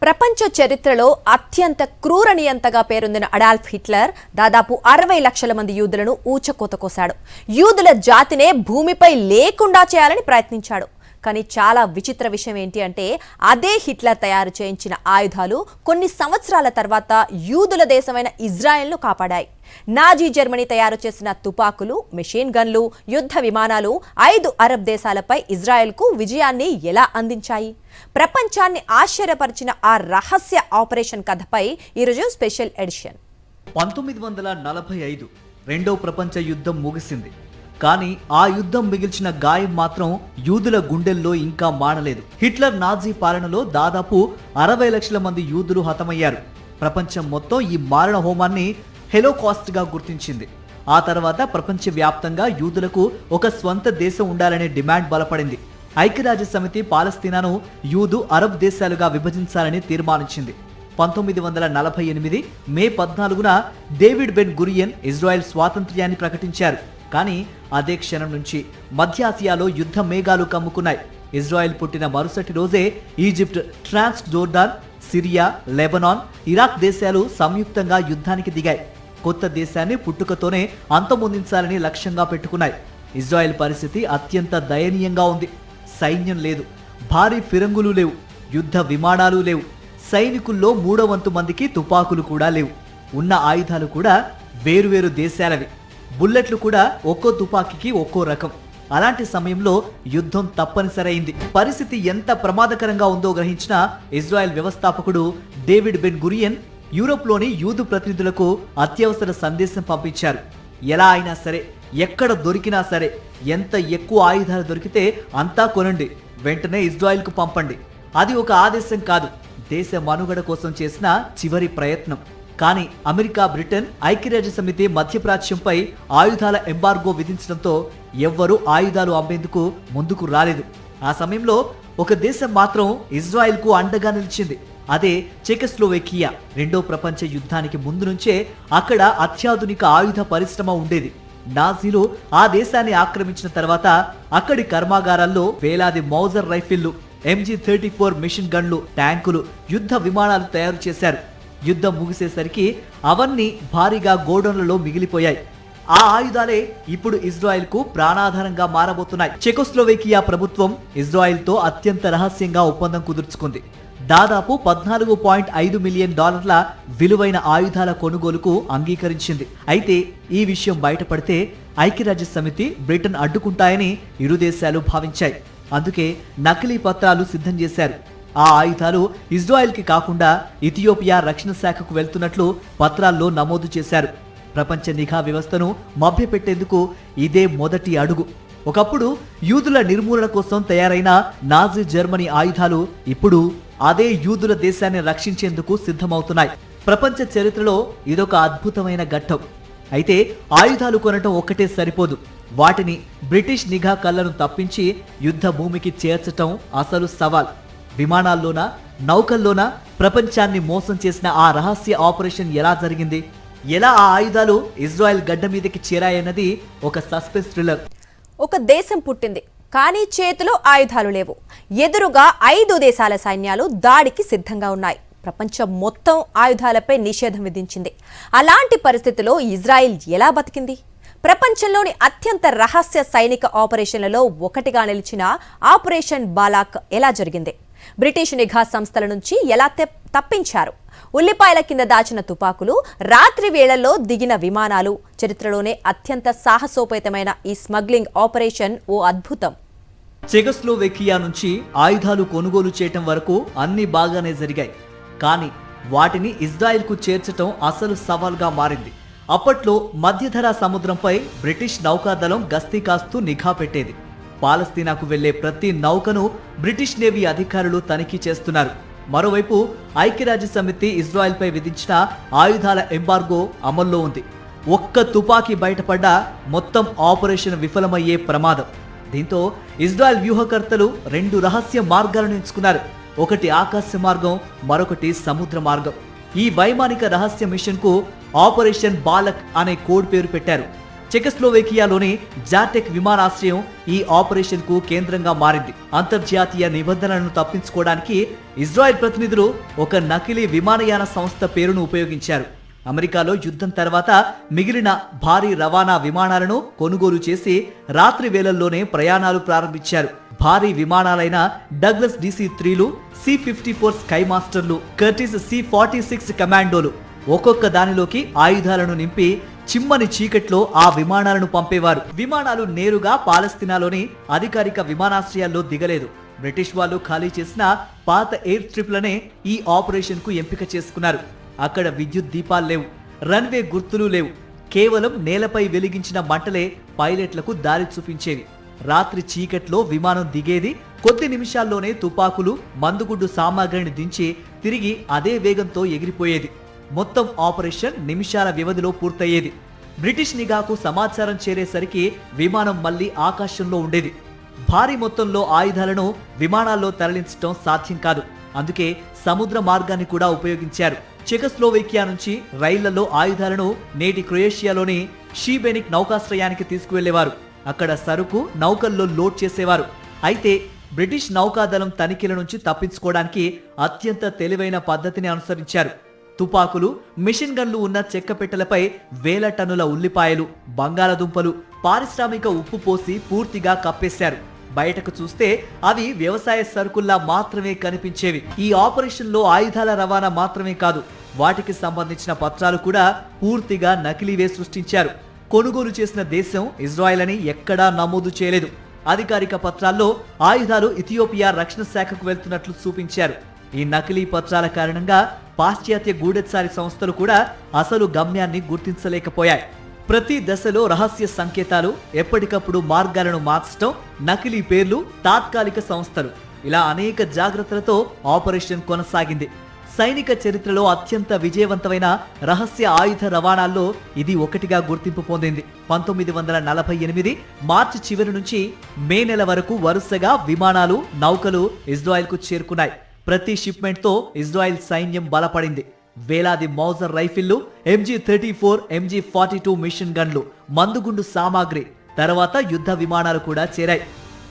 ప్రపంచ చరిత్రలో అత్యంత క్రూర నియంతగా పేరొందిన అడాల్ఫ్ హిట్లర్ దాదాపు 60 లక్షల మంది యూదులను ఊచకోత కోశాడు. యూదుల జాతినే భూమిపై లేకుండా చేయాలని ప్రయత్నించాడు. కానీ చాలా విచిత్ర విషయం ఏంటి అంటే అదే హిట్లర్ తయారు చేయించిన ఆయుధాలు కొన్ని సంవత్సరాల తర్వాత యూదుల దేశమైన ఇజ్రాయెల్ను కాపాడాయి. నాజీ జర్మనీ తయారు చేసిన తుపాకులు, మెషిన్ గన్లు, యుద్ధ విమానాలు 5 అరబ్ దేశాలపై ఇజ్రాయెల్కు విజయాన్ని ఎలా అందించాయి? ప్రపంచాన్ని ఆశ్చర్యపరిచిన ఆ రహస్య ఆపరేషన్ కథపై ఈరోజు స్పెషల్ ఎడిషన్. 1945 రెండో ప్రపంచ యుద్ధం ముగిసింది. కానీ ఆ యుద్ధం మిగిల్చిన గాయం మాత్రం యూదుల గుండెల్లో ఇంకా మానలేదు. హిట్లర్ నాజీ పాలనలో దాదాపు 60 లక్షల మంది యూదులు హతమయ్యారు. ప్రపంచం మొత్తం ఈ మారణ హోమాన్ని హెలోకాస్ట్ గా గుర్తించింది. ఆ తర్వాత ప్రపంచవ్యాప్తంగా యూదులకు ఒక స్వంత దేశం ఉండాలనే డిమాండ్ బలపడింది. ఐక్యరాజ్య సమితి పాలస్తీనాను యూదు అరబ్ దేశాలుగా విభజించాలని తీర్మానించింది. 1948 మే 14న డేవిడ్ బెన్ గురియన్ ఇజ్రాయెల్ స్వాతంత్ర్యాన్ని ప్రకటించారు. కానీ అదే క్షణం నుంచి మధ్య ఆసియాలో యుద్ధ మేఘాలు కమ్ముకున్నాయి. ఇజ్రాయెల్ పుట్టిన మరుసటి రోజే ఈజిప్ట్, ట్రాన్స్ జోర్డాన్, సిరియా, లెబనాన్, ఇరాక్ దేశాలు సంయుక్తంగా యుద్ధానికి దిగాయి. కొత్త దేశాన్ని పుట్టుకతోనే అంతమొందించాలని లక్ష్యంగా పెట్టుకున్నాయి. ఇజ్రాయెల్ పరిస్థితి అత్యంత దయనీయంగా ఉంది. సైన్యం లేదు, భారీ ఫిరంగులు లేవు, యుద్ధ విమానాలు లేవు, సైనికుల్లో 3/4 మందికి తుపాకులు కూడా లేవు. ఉన్న ఆయుధాలు కూడా వేరువేరు దేశాలవి. బుల్లెట్లు కూడా ఒక్కో తుపాకీకి ఒక్కో రకం. అలాంటి సమయంలో యుద్ధం తప్పనిసరైంది. పరిస్థితి ఎంత ప్రమాదకరంగా ఉందో గ్రహించిన ఇజ్రాయెల్ వ్యవస్థాపకుడు డేవిడ్ బెన్ గురియన్ యూరోప్లోని యూదు ప్రతినిధులకు అత్యవసర సందేశం పంపించారు. ఎలా అయినా సరే, ఎక్కడ దొరికినా సరే, ఎంత ఎక్కువ ఆయుధాలు దొరికితే అంతా కొనండి, వెంటనే ఇజ్రాయెల్కు పంపండి. అది ఒక ఆదేశం కాదు, దేశ మనుగడ కోసం చేసిన చివరి ప్రయత్నం. కానీ అమెరికా, బ్రిటన్, ఐక్యరాజ్య సమితి మధ్యప్రాచ్యంపై ఆయుధాల ఎంబార్గో విధించడంతో ఎవ్వరూ ఆయుధాలు అమ్మేందుకు ముందుకు రాలేదు. ఆ సమయంలో ఒక దేశం మాత్రం ఇజ్రాయెల్కు అండగా నిలిచింది. అదే చెకోస్లోవేకియా. రెండో ప్రపంచ యుద్ధానికి ముందు నుంచే అక్కడ అత్యాధునిక ఆయుధ పరిశ్రమ ఉండేది. నాజీలు ఆ దేశాన్ని ఆక్రమించిన తర్వాత అక్కడి కర్మాగారాల్లో వేలాది మౌజర్ రైఫిళ్లు, MG-34 మిషన్ గన్లు, ట్యాంకులు, యుద్ధ విమానాలు తయారు చేశారు. యుద్ధం ముగిసేసరికి అవన్నీ భారీగా గోడౌన్లలో మిగిలిపోయాయి. ఆ ఆయుధాలే ఇప్పుడు ఇజ్రాయెల్కు ప్రాణాధారంగా మారబోతున్నాయి. చెకోస్లోవేకియా ప్రభుత్వం ఇజ్రాయెల్తో అత్యంత రహస్యంగా ఒప్పందం కుదుర్చుకుంది. దాదాపు $14.5 మిలియన్ విలువైన ఆయుధాల కొనుగోలుకు అంగీకరించింది. అయితే ఈ విషయం బయటపడితే ఐక్యరాజ్య సమితి, బ్రిటన్ అడ్డుకుంటాయని ఇరు దేశాలు భావించాయి. అందుకే నకిలీ పత్రాలు సిద్ధం చేశారు. ఆ ఆయుధాలు ఇజ్రాయెల్కి కాకుండా ఇథియోపియా రక్షణ శాఖకు వెళ్తున్నట్లు పత్రాల్లో నమోదు చేశారు. ప్రపంచ నిఘా వ్యవస్థను మభ్యపెట్టేందుకు ఇదే మొదటి అడుగు. ఒకప్పుడు యూదుల నిర్మూలన కోసం తయారైన నాజీ జర్మనీ ఆయుధాలు ఇప్పుడు అదే యూదుల దేశాన్ని రక్షించేందుకు సిద్ధమవుతున్నాయి. ప్రపంచ చరిత్రలో ఇదొక అద్భుతమైన ఘట్టం. అయితే ఆయుధాలు కొనటం ఒక్కటే సరిపోదు. వాటిని బ్రిటిష్ నిఘా కళ్ళను తప్పించి యుద్ధ భూమికి చేర్చటం అసలు సవాల్. విమానాల్లోనా, నౌకల్లోనా ప్రపంచాన్ని మోసం చేసిన ఆ రహస్య ఆపరేషన్ ఎలా జరిగింది? ఎలా ఆ ఆయుధాలు ఇజ్రాయెల్ గడ్డ మీదకి చేరాయన్నది ఒక సస్పెన్స్ థ్రిల్లర్. ఒక దేశం పుట్టింది, కానీ చేతిలో ఆయుధాలు లేవు. ఎదురుగా 5 దేశాల సైన్యాలు దాడికి సిద్ధంగా ఉన్నాయి. ప్రపంచం మొత్తం ఆయుధాలపై నిషేధం విధించింది. అలాంటి పరిస్థితిలో ఇజ్రాయెల్ ఎలా బతికింది? ప్రపంచంలోని అత్యంత రహస్య సైనిక ఆపరేషన్లలో ఒకటిగా నిలిచిన ఆపరేషన్ బాలాక్ ఎలా జరిగింది? బ్రిటిష్ నిఘా సంస్థల నుంచి ఎలా తప్పించారు? ఉల్లిపాయల కింద దాచిన తుపాకులు, రాత్రి వేళల్లో దిగిన విమానాలు, చరిత్రలోనే అత్యంత సాహసోపేతమైన ఈ స్మగ్లింగ్ ఆపరేషన్ ఓ అద్భుతం. చెకోస్లోవేకియా నుంచి ఆయుధాలు కొనుగోలు చేయటం వరకు అన్ని బాగానే జరిగాయి. కానీ వాటిని ఇజ్రాయెల్కు చేర్చటం అసలు సవాల్గా మారింది. అప్పట్లో మధ్యధరా సముద్రంపై బ్రిటిష్ నౌకాదళం గస్తీ కాస్తూ నిఘా పెట్టేది. పాలస్తీనాకు వెళ్లే ప్రతి నౌకను బ్రిటిష్ నేవీ అధికారులు తనిఖీ చేస్తున్నారు. మరోవైపు ఐక్యరాజ్య సమితి ఇజ్రాయెల్పై విధించిన ఆయుధాల ఎంబార్గో అమల్లో ఉంది. ఒక్క తుపాకీ బయటపడ్డా మొత్తం ఆపరేషన్ విఫలమయ్యే ప్రమాదం. దీంతో ఇజ్రాయెల్ వ్యూహకర్తలు 2 రహస్య మార్గాలను ఎంచుకున్నారు. ఒకటి ఆకాశ మార్గం, మరొకటి సముద్ర మార్గం. ఈ వైమానిక రహస్య మిషన్ కు ఆపరేషన్ బాలక్ అనే కోడ్ పేరు పెట్టారు. చెకోస్లోవేకియాలోని జాటెక్ విమానాశ్రయం ఈ ఆపరేషన్ కు కేంద్రంగా మారింది. అంతర్జాతీయ నిబంధనలను తప్పించుకోవడానికి ఇజ్రాయెల్ ప్రతినిధులు ఒక నకిలీ విమానయాన సంస్థ పేరును ఉపయోగించారు. అమెరికాలో యుద్ధం తర్వాత మిగిలిన భారీ రవాణా విమానాలను కొనుగోలు చేసి రాత్రి వేళల్లోనే ప్రయాణాలు ప్రారంభించారు. భారీ విమానాలైన డగ్లస్ DC-3లు, C-54 స్కై మాస్టర్లు, కర్టిస్ C-46 కమాండోలు ఒక్కొక్క దానిలోకి ఆయుధాలను నింపి చిమ్మని చీకట్లో ఆ విమానాలను పంపేవారు. విమానాలు నేరుగా పాలస్తీనాలోని అధికారిక విమానాశ్రయాల్లో దిగలేదు. బ్రిటిష్ వాళ్ళు ఖాళీ చేసిన పాత ఎయిర్ స్ట్రిప్లనే ఈ ఆపరేషన్ కు ఎంపిక చేసుకున్నారు. అక్కడ విద్యుత్ దీపాలు లేవు, రన్వే గుర్తులు లేవు. కేవలం నేలపై వెలిగించిన మంటలే పైలట్లకు దారి చూపించేవి. రాత్రి చీకట్లో విమానం దిగేది. కొద్ది నిమిషాల్లోనే తుపాకులు, మందుగుడ్డు సామాగ్రిని దించి తిరిగి అదే వేగంతో ఎగిరిపోయేది. మొత్తం ఆపరేషన్ నిమిషాల వ్యవధిలో పూర్తయ్యేది. బ్రిటిష్ నిఘాకు సమాచారం చేరేసరికి విమానం మళ్లీ ఆకాశంలో ఉండేది. భారీ మొత్తంలో ఆయుధాలను విమానాల్లో తరలించడం సాధ్యం కాదు. అందుకే సముద్ర మార్గాన్ని కూడా ఉపయోగించారు. చెకోస్లోవేకియా నుంచి రైళ్లలో ఆయుధాలను నేటి క్రొయేషియాలోని షీబెనిక్ నౌకాశ్రయానికి తీసుకువెళ్లేవారు. అక్కడ సరుకు నౌకల్లో లోడ్ చేసేవారు. అయితే బ్రిటిష్ నౌకాదళం తనిఖీల నుంచి తప్పించుకోవడానికి అత్యంత తెలివైన పద్ధతిని అనుసరించారు. తుపాకులు, మిషన్ గన్లు ఉన్న చెక్కపెట్టెలపై వేల టన్నుల ఉల్లిపాయలు, బంగాళదుంపలు, పారిశ్రామిక ఉప్పు పోసి పూర్తిగా కప్పేశారు. బయటకు చూస్తే అవి వ్యవసాయ సరుకుల్లా మాత్రమే కనిపించేవి. ఈ ఆపరేషన్ లో ఆయుధాల రవాణా మాత్రమే కాదు, వాటికి సంబంధించిన పత్రాలు కూడా పూర్తిగా నకిలీవే సృష్టించారు. కొనుగోలు చేసిన దేశం ఇజ్రాయెల్ అని ఎక్కడా నమోదు చేయలేదు. అధికారిక పత్రాల్లో ఆయుధాలు ఇథియోపియా రక్షణ శాఖకు వెళ్తున్నట్లు చూపించారు. ఈ నకిలీ పత్రాల కారణంగా పాశ్చాత్య గూఢచారి సంస్థలు కూడా అసలు గమ్యాన్ని గుర్తించలేకపోయాయి. ప్రతి దశలో రహస్య సంకేతాలు, ఎప్పటికప్పుడు మార్గాలను మార్చడం, నకిలీ పేర్లు, తాత్కాలిక సంస్థలు, ఇలా అనేక జాగ్రత్తలతో ఆపరేషన్ కొనసాగింది. సైనిక చరిత్రలో అత్యంత విజయవంతమైన రహస్య ఆయుధ రవాణాల్లో ఇది ఒకటిగా గుర్తింపు పొందింది. 1948 మార్చి చివరి నుంచి మే నెల వరకు వరుసగా విమానాలు, నౌకలు ఇజ్రాయెల్కు చేరుకున్నాయి. ప్రతి షిప్మెంట్ తో ఇజ్రాయెల్ సైన్యం బలపడింది. వేలాది మౌజర్ రైఫిళ్లు, MG-34, MG-42 మిషన్ గన్లు, మందుగుండు సామాగ్రి, తర్వాత యుద్ధ విమానాలు కూడా చేరాయి.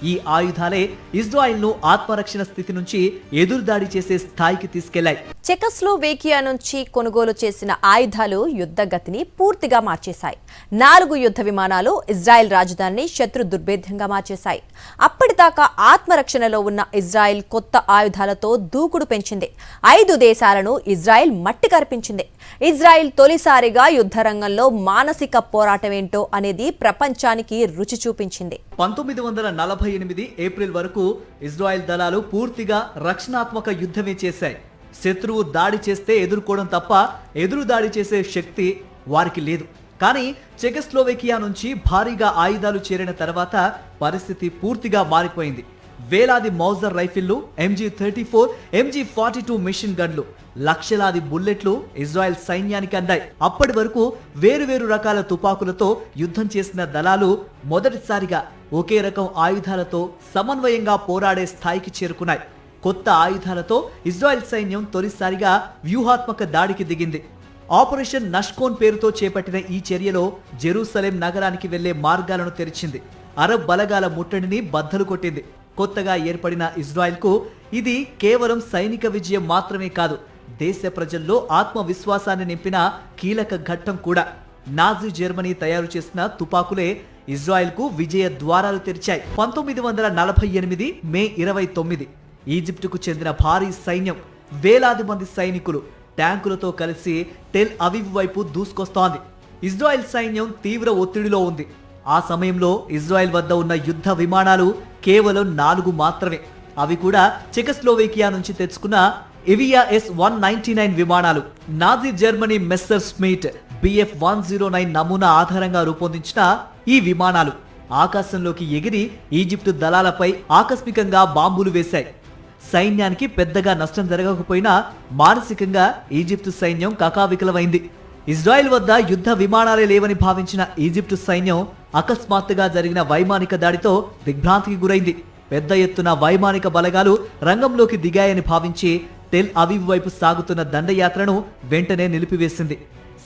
ఈ ఆయుధాలే ఇజ్రాయెల్ను ఆత్మరక్షణ స్థితి నుంచి ఎదురుదాడి చేసే స్థాయికి తీసుకెళ్లాయి. చెకోస్లోవేకియా నుంచి కొనుగోలు చేసిన ఆయుధాలు యుద్ధ గతిని పూర్తిగా మార్చేశాయి. 4 యుద్ధ విమానాలు ఇజ్రాయెల్ రాజధానిని శత్రు దుర్భేద్యంగా మార్చేశాయి. అప్పటిదాకా ఆత్మరక్షణలో ఉన్న ఇజ్రాయెల్ కొత్త ఆయుధాలతో దూకుడు పెంచింది. 5 దేశాలను ఇజ్రాయెల్ మట్టి కరిపించింది. ఇజ్రాయెల్ తొలిసారిగా యుద్ధ రంగంలో మానసిక పోరాటమేంటో అనేది ప్రపంచానికి రుచి చూపించింది. 1948 ఏప్రిల్ వరకు ఇజ్రాయెల్ దళాలు పూర్తిగా రక్షణాత్మక యుద్ధమే చేశాయి. శత్రువు దాడి చేస్తే ఎదుర్కోవడం తప్ప ఎదురు దాడి చేసే శక్తి వారికి లేదు. కానీ చెకోస్లోవేకియా నుంచి భారీగా ఆయుధాలు చేరిన తర్వాత పరిస్థితి పూర్తిగా మారిపోయింది. వేలాది మౌజర్ రైఫిళ్లు, MG-34, MG-42 మిషన్ గన్లు, లక్షలాది బుల్లెట్లు ఇజ్రాయెల్ సైన్యానికి అందాయి. అప్పటి వరకు వేరువేరు రకాల తుపాకులతో యుద్ధం చేసిన దళాలు మొదటిసారిగా ఒకే రకం ఆయుధాలతో సమన్వయంగా పోరాడే స్థాయికి చేరుకున్నాయి. కొత్త ఆయుధాలతో ఇజ్రాయెల్ సైన్యం తొలిసారిగా వ్యూహాత్మక దాడికి దిగింది. ఆపరేషన్ నష్కోన్ పేరుతో చేపట్టిన ఈ చర్యలో జెరూసలేం నగరానికి వెళ్లే మార్గాలను తెరిచింది. అరబ్ బలగాల ముట్టడిని బద్దలు కొట్టింది. కొత్తగా ఏర్పడిన ఇజ్రాయెల్కు ఇది కేవలం సైనిక విజయం మాత్రమే కాదు, దేశ ప్రజల్లో ఆత్మవిశ్వాసాన్ని నింపిన కీలక ఘట్టం కూడా. నాజీ జర్మనీ తయారు చేసిన తుపాకులే ఇజ్రాయెల్కు విజయ ద్వారాలు తెరిచాయి. 1948 మే 29 ఈజిప్టుకు చెందిన భారీ సైన్యం, వేలాది మంది సైనికులు ట్యాంకులతో కలిసి టెల్ అవీవ్ వైపు దూసుకొస్తోంది. ఇజ్రాయెల్ సైన్యం తీవ్ర ఒత్తిడిలో ఉంది. ఆ సమయంలో ఇజ్రాయెల్ వద్ద ఉన్న యుద్ధ విమానాలు కేవలం 4 మాత్రమే. అవి కూడా చెకోస్లోవేకియా నుంచి తెచ్చుకున్న ఎవియా S-199 విమానాలు. నాజీ జర్మనీ మెస్సర్ స్మిట్ BF-109 నమూనా ఆధారంగా రూపొందించిన ఈ విమానాలు ఆకాశంలోకి ఎగిరి ఈజిప్టు దళాలపై ఆకస్మికంగా బాంబులు వేశాయి. సైన్యానికి పెద్దగా నష్టం జరగకపోయినా మానసికంగా ఈజిప్టు సైన్యం కకావికలమైంది. ఇజ్రాయెల్ వద్ద యుద్ధ విమానాలే లేవని భావించిన ఈజిప్టు సైన్యం అకస్మాత్తుగా జరిగిన వైమానిక దాడితో దిగ్భ్రాంతికి గురైంది. పెద్ద ఎత్తున వైమానిక బలగాలు రంగంలోకి దిగాయని భావించి టెల్ అవీవ్ వైపు సాగుతున్న దండయాత్రను వెంటనే నిలిపివేసింది.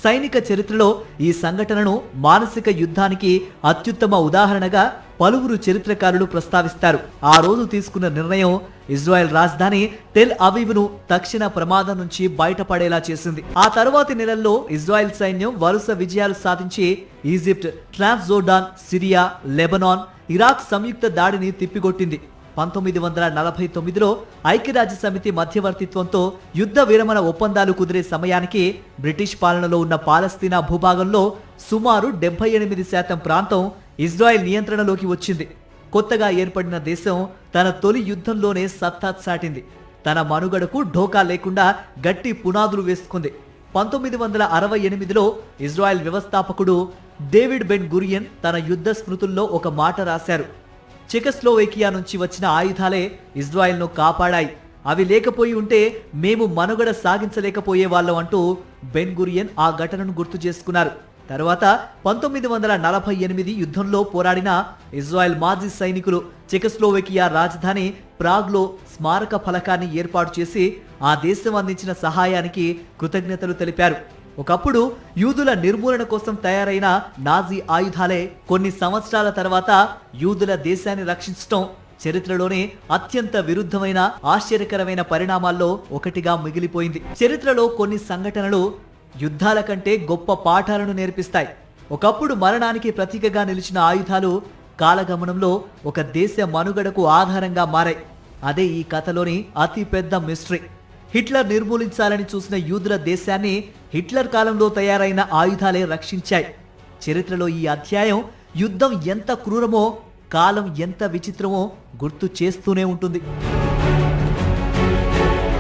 సైనిక చరిత్రలో ఈ సంఘటనను మానసిక యుద్ధానికి అత్యుత్తమ ఉదాహరణగా పలువురు చరిత్రకారులు ప్రస్తావిస్తారు. ఆ రోజు తీసుకున్న నిర్ణయం ఇజ్రాయెల్ రాజధాని టెల్ అవీవ్ను తక్షణ ప్రమాదం నుంచి బయటపడేలా చేసింది. ఆ తరువాతి నెలల్లో ఇజ్రాయెల్ సైన్యం వరుస విజయాలు సాధించి ఈజిప్ట్, ట్రాన్స్జోర్డాన్, సిరియా, లెబనాన్, ఇరాక్ సంయుక్త దాడిని తిప్పికొట్టింది. 1949లో ఐక్యరాజ్య సమితి మధ్యవర్తిత్వంతో యుద్ధ విరమణ ఒప్పందాలు కుదిరే సమయానికి బ్రిటిష్ పాలనలో ఉన్న పాలస్తీనా భూభాగంలో సుమారు 78% ప్రాంతం ఇజ్రాయెల్ నియంత్రణలోకి వచ్చింది. కొత్తగా ఏర్పడిన దేశం తన తొలి యుద్ధంలోనే సత్తా చాటింది. తన మనుగడకు ఢోకా లేకుండా గట్టి పునాదులు వేసుకుంది. 1968లో ఇజ్రాయెల్ వ్యవస్థాపకుడు డేవిడ్ బెన్ గురియన్ తన యుద్ధ స్మృతుల్లో ఒక మాట రాశారు. చెకోస్లోవేకియా నుంచి వచ్చిన ఆయుధాలే ఇజ్రాయెల్ను కాపాడాయి. అవి లేకపోయి ఉంటే మేము మనుగడ సాగించలేకపోయేవాళ్ళం అంటూ బెన్ గురియన్ ఆ ఘటనను గుర్తు చేసుకున్నారు. తర్వాత 1948 యుద్ధంలో పోరాడిన ఇజ్రాయెల్ మాజీ సైనికులు చెకోస్లోవేకియా రాజధాని ప్రాగ్లో స్మారక ఫలకాన్ని ఏర్పాటు చేసి ఆ దేశం అందించిన సహాయానికి కృతజ్ఞతలు తెలిపారు. ఒకప్పుడు యూదుల నిర్మూలన కోసం తయారైన నాజీ ఆయుధాలే కొన్ని సంవత్సరాల తర్వాత యూదుల దేశాన్ని రక్షించడం చరిత్రలోనే అత్యంత విరుద్ధమైన ఆశ్చర్యకరమైన పరిణామాల్లో ఒకటిగా మిగిలిపోయింది. చరిత్రలో కొన్ని సంఘటనలు యుద్ధాల కంటే గొప్ప పాఠాలను నేర్పిస్తాయి. ఒకప్పుడు మరణానికి ప్రతీకగా నిలిచిన ఆయుధాలు కాలగమనంలో ఒక దేశ మనుగడకు ఆధారంగా మారాయి. అదే ఈ కథలోని అతి పెద్ద మిస్టరీ. హిట్లర్ నిర్మూలించాలని చూసిన యూదుల దేశాన్ని హిట్లర్ కాలంలో తయారైన ఆయుధాలే రక్షించాయి. చరిత్రలో ఈ అధ్యాయం యుద్ధం ఎంత క్రూరమో, కాలం ఎంత విచిత్రమో గుర్తు చేస్తూనే ఉంటుంది.